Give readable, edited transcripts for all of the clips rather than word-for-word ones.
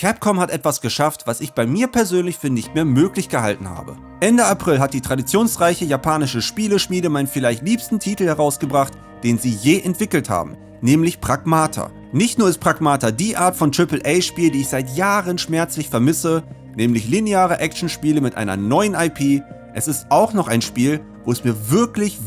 Capcom hat etwas geschafft, was ich bei mir persönlich für nicht mehr möglich gehalten habe. Ende April hat die traditionsreiche japanische Spieleschmiede meinen vielleicht liebsten Titel herausgebracht, den sie je entwickelt haben, nämlich Pragmata. Nicht nur ist Pragmata die Art von AAA-Spiel, die ich seit Jahren schmerzlich vermisse, nämlich lineare Actionspiele mit einer neuen IP, es ist auch noch ein Spiel, wo es mir wirklich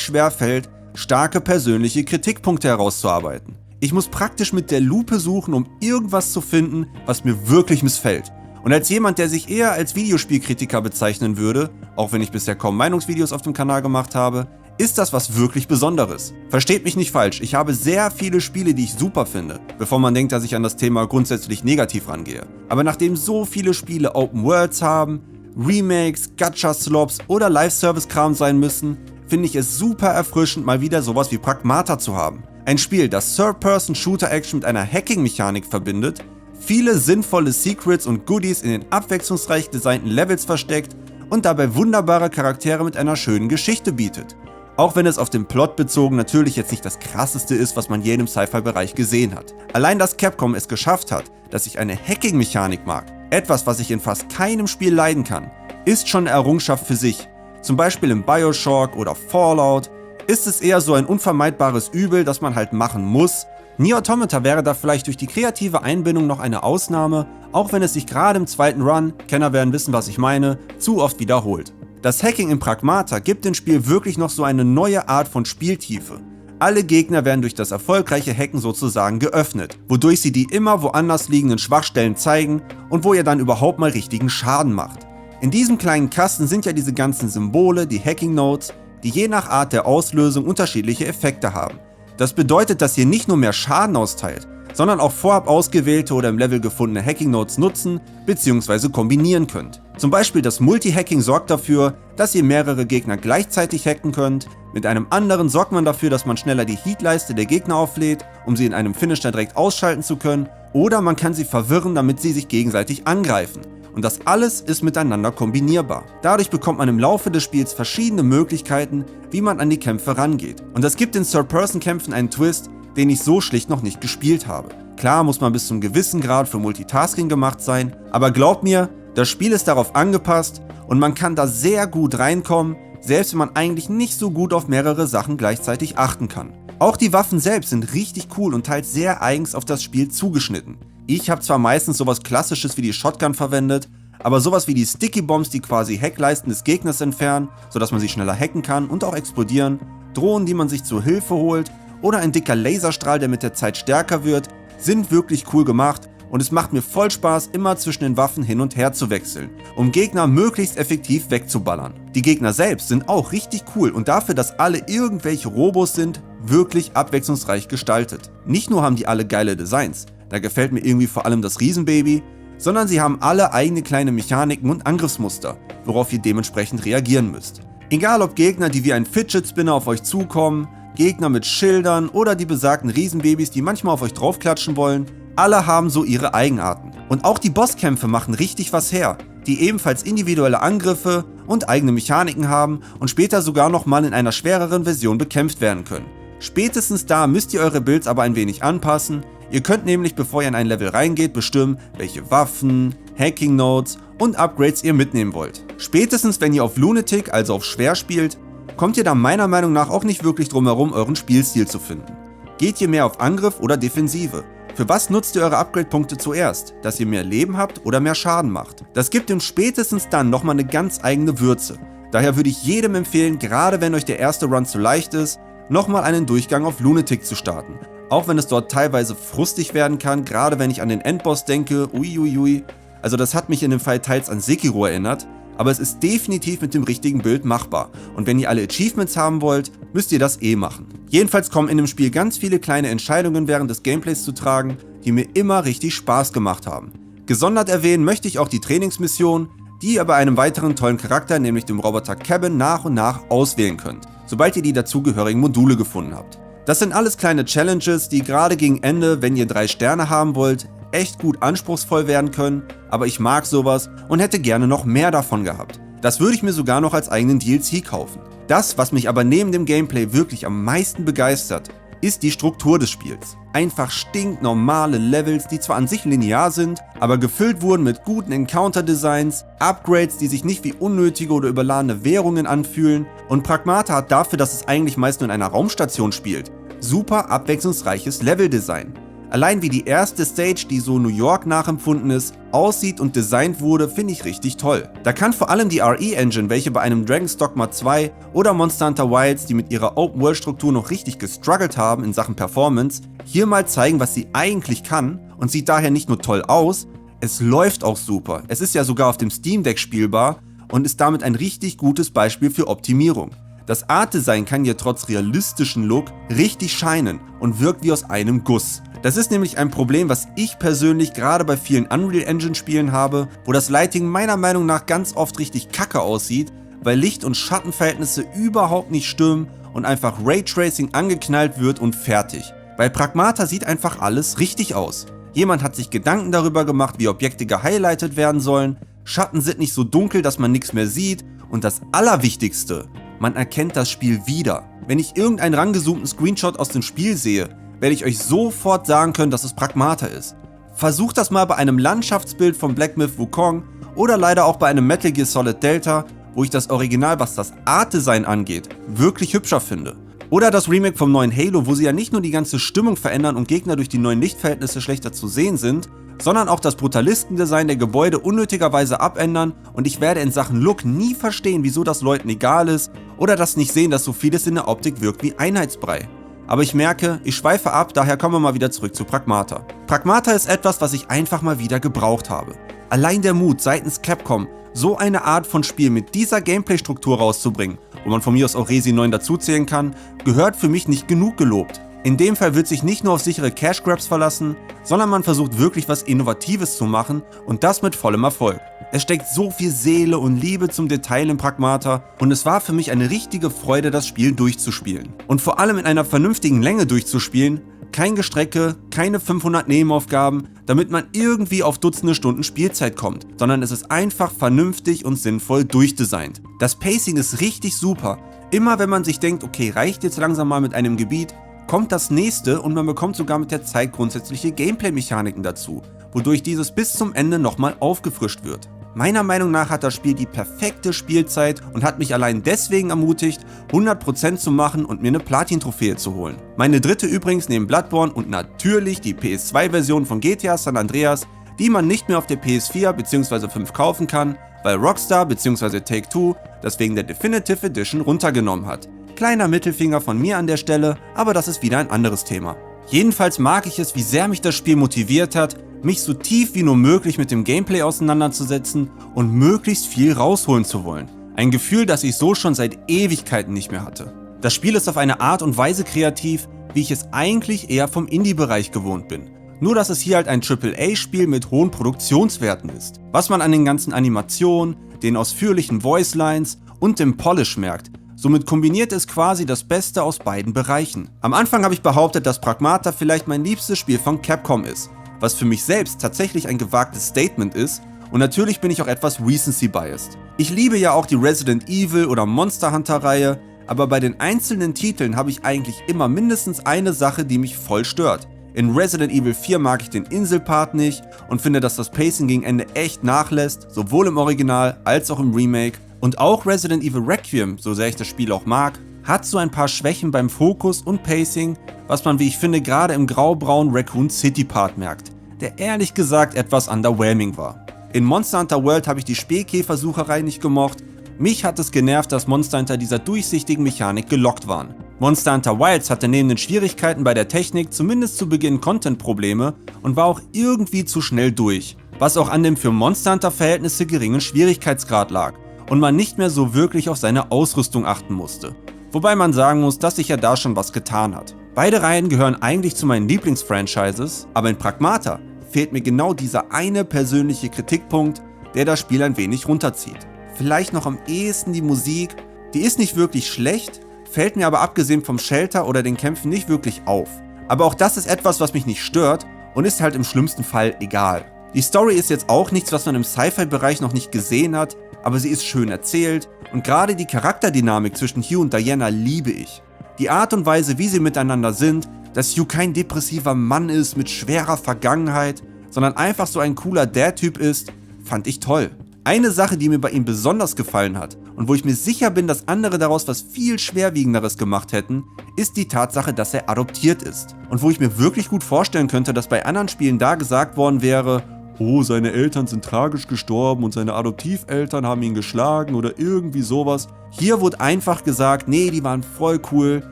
schwer fällt, starke persönliche Kritikpunkte herauszuarbeiten. Ich muss praktisch mit der Lupe suchen, um irgendwas zu finden, was mir wirklich missfällt. Und als jemand, der sich eher als Videospielkritiker bezeichnen würde, auch wenn ich bisher kaum Meinungsvideos auf dem Kanal gemacht habe, ist das was wirklich Besonderes. Versteht mich nicht falsch, ich habe sehr viele Spiele, die ich super finde, bevor man denkt, dass ich an das Thema grundsätzlich negativ rangehe. Aber nachdem so viele Spiele Open Worlds haben, Remakes, Gacha-Slops oder Live-Service-Kram sein müssen, finde ich es super erfrischend, mal wieder sowas wie Pragmata zu haben. Ein Spiel, das Third-Person-Shooter-Action mit einer Hacking-Mechanik verbindet, viele sinnvolle Secrets und Goodies in den abwechslungsreich designten Levels versteckt und dabei wunderbare Charaktere mit einer schönen Geschichte bietet. Auch wenn es auf den Plot bezogen natürlich jetzt nicht das krasseste ist, was man je im Sci-Fi-Bereich gesehen hat. Allein, dass Capcom es geschafft hat, dass ich eine Hacking-Mechanik mag, etwas, was ich in fast keinem Spiel leiden kann, ist schon eine Errungenschaft für sich. Zum Beispiel in Bioshock oder Fallout ist es eher so ein unvermeidbares Übel, das man halt machen muss. Nier Automata wäre da vielleicht durch die kreative Einbindung noch eine Ausnahme, auch wenn es sich gerade im zweiten Run, Kenner werden wissen, was ich meine, zu oft wiederholt. Das Hacking in Pragmata gibt dem Spiel wirklich noch so eine neue Art von Spieltiefe. Alle Gegner werden durch das erfolgreiche Hacken sozusagen geöffnet, wodurch sie die immer woanders liegenden Schwachstellen zeigen und wo ihr dann überhaupt mal richtigen Schaden macht. In diesem kleinen Kasten sind ja diese ganzen Symbole, die Hacking Nodes, die je nach Art der Auslösung unterschiedliche Effekte haben. Das bedeutet, dass ihr nicht nur mehr Schaden austeilt, sondern auch vorab ausgewählte oder im Level gefundene Hacking Nodes nutzen bzw. kombinieren könnt. Zum Beispiel das Multi-Hacking sorgt dafür, dass ihr mehrere Gegner gleichzeitig hacken könnt, mit einem anderen sorgt man dafür, dass man schneller die Heatleiste der Gegner auflädt, um sie in einem Finisher direkt ausschalten zu können, oder man kann sie verwirren, damit sie sich gegenseitig angreifen. Und das alles ist miteinander kombinierbar. Dadurch bekommt man im Laufe des Spiels verschiedene Möglichkeiten, wie man an die Kämpfe rangeht. Und das gibt in Third-Person-Kämpfen einen Twist, den ich so schlicht noch nicht gespielt habe. Klar muss man bis zum gewissen Grad für Multitasking gemacht sein, aber glaubt mir, das Spiel ist darauf angepasst und man kann da sehr gut reinkommen, selbst wenn man eigentlich nicht so gut auf mehrere Sachen gleichzeitig achten kann. Auch die Waffen selbst sind richtig cool und teils sehr eigens auf das Spiel zugeschnitten. Ich habe zwar meistens sowas Klassisches wie die Shotgun verwendet, aber sowas wie die Sticky Bombs, die quasi Hackleisten des Gegners entfernen, sodass man sie schneller hacken kann und auch explodieren, Drohnen, die man sich zur Hilfe holt oder ein dicker Laserstrahl, der mit der Zeit stärker wird, sind wirklich cool gemacht und es macht mir voll Spaß, immer zwischen den Waffen hin und her zu wechseln, um Gegner möglichst effektiv wegzuballern. Die Gegner selbst sind auch richtig cool und dafür, dass alle irgendwelche Robos sind, wirklich abwechslungsreich gestaltet. Nicht nur haben die alle geile Designs, da gefällt mir irgendwie vor allem das Riesenbaby, sondern sie haben alle eigene kleine Mechaniken und Angriffsmuster, worauf ihr dementsprechend reagieren müsst. Egal ob Gegner, die wie ein Fidget Spinner auf euch zukommen, Gegner mit Schildern oder die besagten Riesenbabys, die manchmal auf euch draufklatschen wollen, alle haben so ihre Eigenarten. Und auch die Bosskämpfe machen richtig was her, die ebenfalls individuelle Angriffe und eigene Mechaniken haben und später sogar nochmal in einer schwereren Version bekämpft werden können. Spätestens da müsst ihr eure Builds aber ein wenig anpassen. Ihr könnt nämlich, bevor ihr in ein Level reingeht, bestimmen, welche Waffen, Hacking Nodes und Upgrades ihr mitnehmen wollt. Spätestens wenn ihr auf Lunatic, also auf schwer spielt, kommt ihr da meiner Meinung nach auch nicht wirklich drum herum, euren Spielstil zu finden. Geht ihr mehr auf Angriff oder Defensive? Für was nutzt ihr eure Upgrade-Punkte zuerst? Dass ihr mehr Leben habt oder mehr Schaden macht? Das gibt ihm spätestens dann nochmal eine ganz eigene Würze. Daher würde ich jedem empfehlen, gerade wenn euch der erste Run zu leicht ist, nochmal einen Durchgang auf Lunatic zu starten. Auch wenn es dort teilweise frustig werden kann, gerade wenn ich an den Endboss denke, uiuiui. Also das hat mich in dem Fall teils an Sekiro erinnert, aber es ist definitiv mit dem richtigen Bild machbar. Und wenn ihr alle Achievements haben wollt, müsst ihr das machen. Jedenfalls kommen in dem Spiel ganz viele kleine Entscheidungen während des Gameplays zu tragen, die mir immer richtig Spaß gemacht haben. Gesondert erwähnen möchte ich auch die Trainingsmission, die ihr bei einem weiteren tollen Charakter, nämlich dem Roboter Cabin, nach und nach auswählen könnt, sobald ihr die dazugehörigen Module gefunden habt. Das sind alles kleine Challenges, die gerade gegen Ende, wenn ihr 3 Sterne haben wollt, echt gut anspruchsvoll werden können, aber ich mag sowas und hätte gerne noch mehr davon gehabt. Das würde ich mir sogar noch als eigenen DLC kaufen. Das, was mich aber neben dem Gameplay wirklich am meisten begeistert, ist die Struktur des Spiels. Einfach stinknormale Levels, die zwar an sich linear sind, aber gefüllt wurden mit guten Encounter-Designs, Upgrades, die sich nicht wie unnötige oder überladene Währungen anfühlen, und Pragmata hat dafür, dass es eigentlich meist nur in einer Raumstation spielt, super abwechslungsreiches Leveldesign. Allein wie die erste Stage, die so New York nachempfunden ist, aussieht und designt wurde, finde ich richtig toll. Da kann vor allem die RE-Engine, welche bei einem Dragon's Dogma 2 oder Monster Hunter Wilds, die mit ihrer Open-World-Struktur noch richtig gestruggelt haben in Sachen Performance, hier mal zeigen, was sie eigentlich kann, und sieht daher nicht nur toll aus, es läuft auch super. Es ist ja sogar auf dem Steam Deck spielbar und ist damit ein richtig gutes Beispiel für Optimierung. Das Art-Design kann hier trotz realistischen Look richtig scheinen und wirkt wie aus einem Guss. Das ist nämlich ein Problem, was ich persönlich gerade bei vielen Unreal Engine Spielen habe, wo das Lighting meiner Meinung nach ganz oft richtig kacke aussieht, weil Licht- und Schattenverhältnisse überhaupt nicht stimmen und einfach Raytracing angeknallt wird und fertig. Bei Pragmata sieht einfach alles richtig aus. Jemand hat sich Gedanken darüber gemacht, wie Objekte gehighlightet werden sollen, Schatten sind nicht so dunkel, dass man nichts mehr sieht, und das Allerwichtigste, man erkennt das Spiel wieder. Wenn ich irgendeinen rangezoomten Screenshot aus dem Spiel sehe, werde ich euch sofort sagen können, dass es Pragmata ist. Versucht das mal bei einem Landschaftsbild von Black Myth Wukong oder leider auch bei einem Metal Gear Solid Delta, wo ich das Original, was das Art-Design angeht, wirklich hübscher finde. Oder das Remake vom neuen Halo, wo sie ja nicht nur die ganze Stimmung verändern und Gegner durch die neuen Lichtverhältnisse schlechter zu sehen sind, sondern auch das Brutalistendesign der Gebäude unnötigerweise abändern, und ich werde in Sachen Look nie verstehen, wieso das Leuten egal ist oder das nicht sehen, dass so vieles in der Optik wirkt wie Einheitsbrei. Aber ich merke, ich schweife ab, daher kommen wir mal wieder zurück zu Pragmata. Pragmata ist etwas, was ich einfach mal wieder gebraucht habe. Allein der Mut seitens Capcom, so eine Art von Spiel mit dieser Gameplay-Struktur rauszubringen, wo man von mir aus auch Resi 9 dazuzählen kann, gehört für mich nicht genug gelobt. In dem Fall wird sich nicht nur auf sichere Cash-Grabs verlassen, sondern man versucht wirklich was Innovatives zu machen, und das mit vollem Erfolg. Es steckt so viel Seele und Liebe zum Detail in Pragmata, und es war für mich eine richtige Freude, das Spiel durchzuspielen. Und vor allem in einer vernünftigen Länge durchzuspielen, kein Gestrecke, keine 500 Nebenaufgaben, damit man irgendwie auf Dutzende Stunden Spielzeit kommt, sondern es ist einfach vernünftig und sinnvoll durchdesignt. Das Pacing ist richtig super. Immer wenn man sich denkt, okay, reicht jetzt langsam mal mit einem Gebiet, kommt das nächste und man bekommt sogar mit der Zeit grundsätzliche Gameplay-Mechaniken dazu, wodurch dieses bis zum Ende nochmal aufgefrischt wird. Meiner Meinung nach hat das Spiel die perfekte Spielzeit und hat mich allein deswegen ermutigt, 100% zu machen und mir eine Platin-Trophäe zu holen. Meine dritte übrigens neben Bloodborne und natürlich die PS2-Version von GTA San Andreas, die man nicht mehr auf der PS4 bzw. 5 kaufen kann, weil Rockstar bzw. Take-Two das wegen der Definitive Edition runtergenommen hat. Kleiner Mittelfinger von mir an der Stelle, aber das ist wieder ein anderes Thema. Jedenfalls mag ich es, wie sehr mich das Spiel motiviert hat, mich so tief wie nur möglich mit dem Gameplay auseinanderzusetzen und möglichst viel rausholen zu wollen. Ein Gefühl, das ich so schon seit Ewigkeiten nicht mehr hatte. Das Spiel ist auf eine Art und Weise kreativ, wie ich es eigentlich eher vom Indie-Bereich gewohnt bin. Nur dass es hier halt ein AAA-Spiel mit hohen Produktionswerten ist. Was man an den ganzen Animationen, den ausführlichen Voicelines und dem Polish merkt. Somit kombiniert es quasi das Beste aus beiden Bereichen. Am Anfang habe ich behauptet, dass Pragmata vielleicht mein liebstes Spiel von Capcom ist, was für mich selbst tatsächlich ein gewagtes Statement ist, und natürlich bin ich auch etwas Recency-biased. Ich liebe ja auch die Resident Evil oder Monster Hunter Reihe, aber bei den einzelnen Titeln habe ich eigentlich immer mindestens eine Sache, die mich voll stört. In Resident Evil 4 mag ich den Inselpart nicht und finde, dass das Pacing gegen Ende echt nachlässt, sowohl im Original als auch im Remake. Und auch Resident Evil Requiem, so sehr ich das Spiel auch mag, hat so ein paar Schwächen beim Fokus und Pacing, was man, wie ich finde, gerade im graubraunen Raccoon City Part merkt, der ehrlich gesagt etwas underwhelming war. In Monster Hunter World habe ich die Spähkäfersucherei nicht gemocht, mich hat es genervt, dass Monster Hunter dieser durchsichtigen Mechanik gelockt waren. Monster Hunter Wilds hatte neben den Schwierigkeiten bei der Technik zumindest zu Beginn Content-Probleme und war auch irgendwie zu schnell durch, was auch an dem für Monster Hunter Verhältnisse geringen Schwierigkeitsgrad lag und man nicht mehr so wirklich auf seine Ausrüstung achten musste. Wobei man sagen muss, dass sich ja da schon was getan hat. Beide Reihen gehören eigentlich zu meinen Lieblingsfranchises, aber in Pragmata fehlt mir genau dieser eine persönliche Kritikpunkt, der das Spiel ein wenig runterzieht. Vielleicht noch am ehesten die Musik, die ist nicht wirklich schlecht, fällt mir aber abgesehen vom Shelter oder den Kämpfen nicht wirklich auf. Aber auch das ist etwas, was mich nicht stört und ist halt im schlimmsten Fall egal. Die Story ist jetzt auch nichts, was man im Sci-Fi-Bereich noch nicht gesehen hat, aber sie ist schön erzählt und gerade die Charakterdynamik zwischen Hugh und Diana liebe ich. Die Art und Weise, wie sie miteinander sind, dass Hugh kein depressiver Mann ist mit schwerer Vergangenheit, sondern einfach so ein cooler Dad-Typ ist, fand ich toll. Eine Sache, die mir bei ihm besonders gefallen hat und wo ich mir sicher bin, dass andere daraus was viel Schwerwiegenderes gemacht hätten, ist die Tatsache, dass er adoptiert ist. Und wo ich mir wirklich gut vorstellen könnte, dass bei anderen Spielen da gesagt worden wäre, oh, seine Eltern sind tragisch gestorben und seine Adoptiveltern haben ihn geschlagen oder irgendwie sowas. Hier wurde einfach gesagt, nee, die waren voll cool,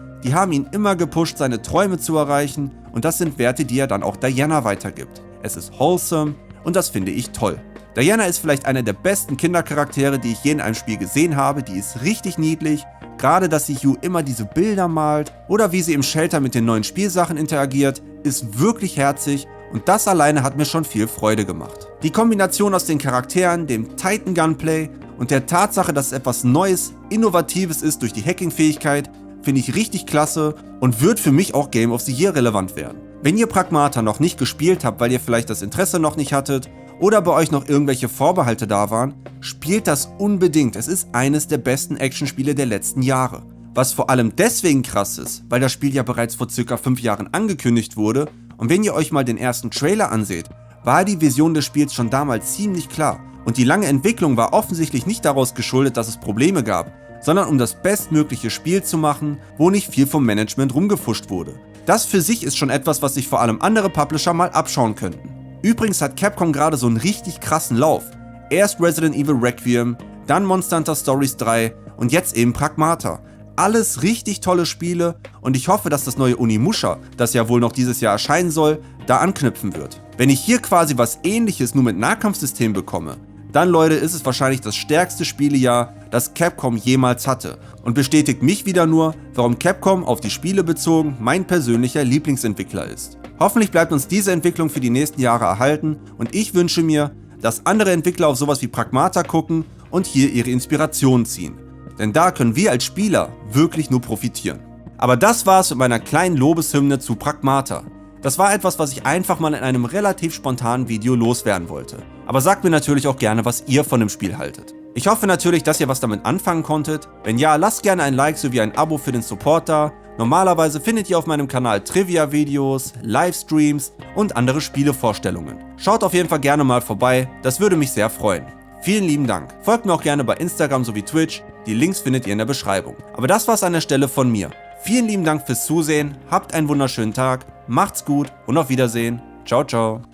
die haben ihn immer gepusht, seine Träume zu erreichen und das sind Werte, die er dann auch Diana weitergibt. Es ist wholesome und das finde ich toll. Diana ist vielleicht einer der besten Kindercharaktere, die ich je in einem Spiel gesehen habe, die ist richtig niedlich, gerade dass sie Hugh immer diese Bilder malt oder wie sie im Shelter mit den neuen Spielsachen interagiert, ist wirklich herzig und das alleine hat mir schon viel Freude gemacht. Die Kombination aus den Charakteren, dem tighten Gunplay und der Tatsache, dass es etwas Neues, Innovatives ist durch die Hacking-Fähigkeit, finde ich richtig klasse und wird für mich auch Game of the Year relevant werden. Wenn ihr Pragmata noch nicht gespielt habt, weil ihr vielleicht das Interesse noch nicht hattet oder bei euch noch irgendwelche Vorbehalte da waren, spielt das unbedingt. Es ist eines der besten Actionspiele der letzten Jahre. Was vor allem deswegen krass ist, weil das Spiel ja bereits vor ca. 5 Jahren angekündigt wurde und wenn ihr euch mal den ersten Trailer anseht, war die Vision des Spiels schon damals ziemlich klar und die lange Entwicklung war offensichtlich nicht daraus geschuldet, dass es Probleme gab, sondern um das bestmögliche Spiel zu machen, wo nicht viel vom Management rumgefuscht wurde. Das für sich ist schon etwas, was sich vor allem andere Publisher mal abschauen könnten. Übrigens hat Capcom gerade so einen richtig krassen Lauf. Erst Resident Evil Requiem, dann Monster Hunter Stories 3 und jetzt eben Pragmata. Alles richtig tolle Spiele und ich hoffe, dass das neue Onimusha, das ja wohl noch dieses Jahr erscheinen soll, da anknüpfen wird. Wenn ich hier quasi was Ähnliches nur mit Nahkampfsystem bekomme, dann Leute, ist es wahrscheinlich das stärkste Spielejahr, das Capcom jemals hatte und bestätigt mich wieder nur, warum Capcom auf die Spiele bezogen mein persönlicher Lieblingsentwickler ist. Hoffentlich bleibt uns diese Entwicklung für die nächsten Jahre erhalten und ich wünsche mir, dass andere Entwickler auf sowas wie Pragmata gucken und hier ihre Inspiration ziehen. Denn da können wir als Spieler wirklich nur profitieren. Aber das war's mit meiner kleinen Lobeshymne zu Pragmata. Das war etwas, was ich einfach mal in einem relativ spontanen Video loswerden wollte. Aber sagt mir natürlich auch gerne, was ihr von dem Spiel haltet. Ich hoffe natürlich, dass ihr was damit anfangen konntet. Wenn ja, lasst gerne ein Like sowie ein Abo für den Support da. Normalerweise findet ihr auf meinem Kanal Trivia-Videos, Livestreams und andere Spielevorstellungen. Schaut auf jeden Fall gerne mal vorbei, das würde mich sehr freuen. Vielen lieben Dank. Folgt mir auch gerne bei Instagram sowie Twitch, die Links findet ihr in der Beschreibung. Aber das war's an der Stelle von mir. Vielen lieben Dank fürs Zusehen, habt einen wunderschönen Tag, macht's gut und auf Wiedersehen. Ciao, ciao.